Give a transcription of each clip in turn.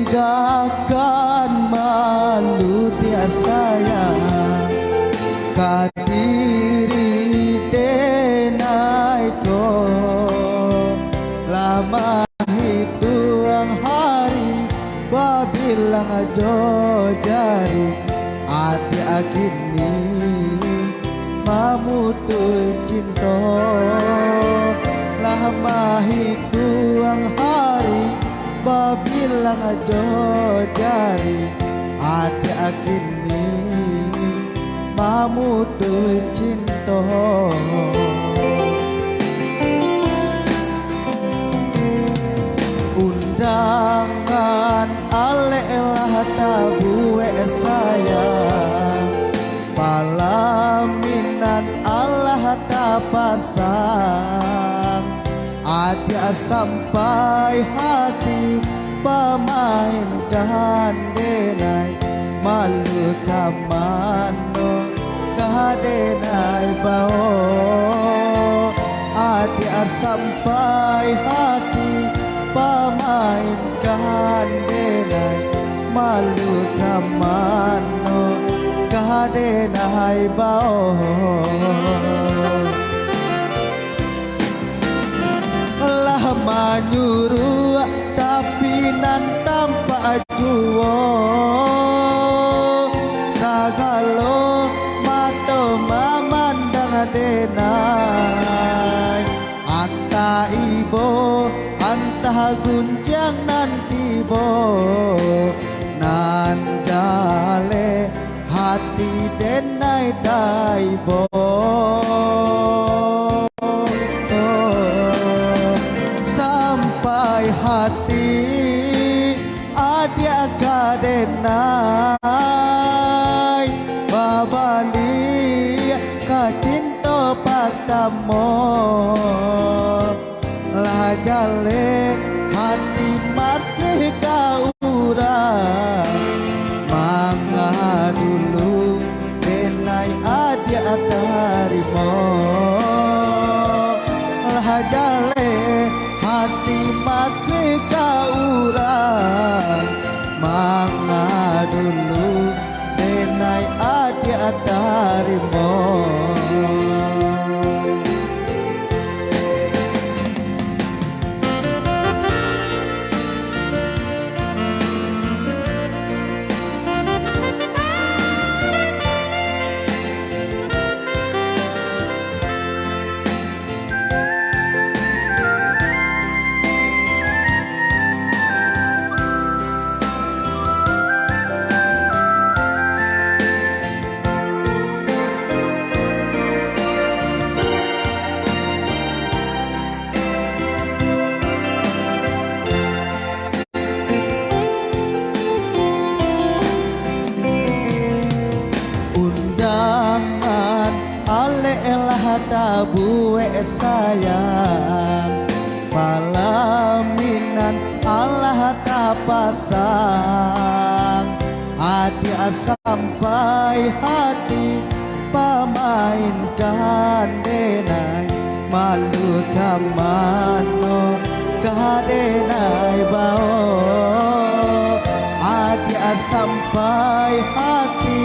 Tinggalkan malu dia sayang kadiri denai ko lama hitung hari babilang ajo jari adi akini mamutu cinta lama hitung hari babilang ajo jari adi akini mamutu cinta undangan alelah tabuwe sayang palaminan Allah tapasang ada sampai hati pemainkan denai malu kamano kadenai bao ada sampai hati pemainkan denai malu kamano kadenai bao lama nyuruh tapi nan tanpa juo sagalo mato mamandang denai anta ibo anta gunjang nanti bo nan jale hati denai daibo sampai hati adia kadenai babali kacinto patamo lajale hati masih kaurang manga dulu denai adia tarimo lajale hati masih kaurang manga dulu denai adia tarimo tabuwe sayang palaminan Allah tapasang hati sampai hati pemainkan denai malu kamano kadenai bao hati sampai hati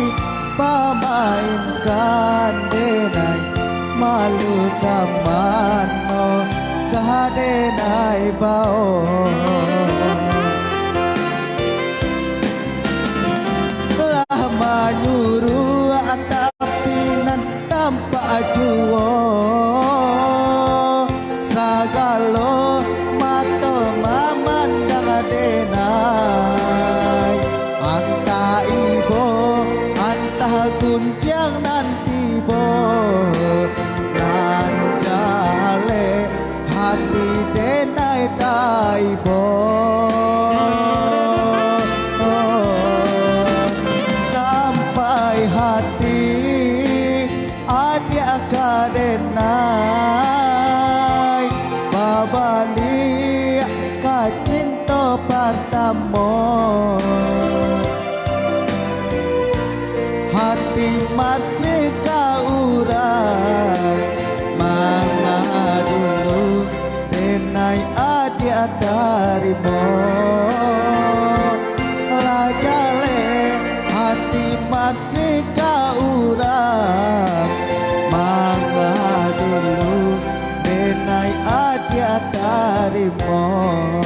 pemainkan denai malu kamano kadenai bao lama nyuruh tapi nan tanpa juo sagalo mato mamandang denai anta ibo anta gunjang nanti bo nan jale hati denai daibo sampai hati adia kadenai babali kacinto partamo hati masih kaurai mana dulu denai ada dia tarimo lagale hati masih kaurang mangga dulu denai adia tarimo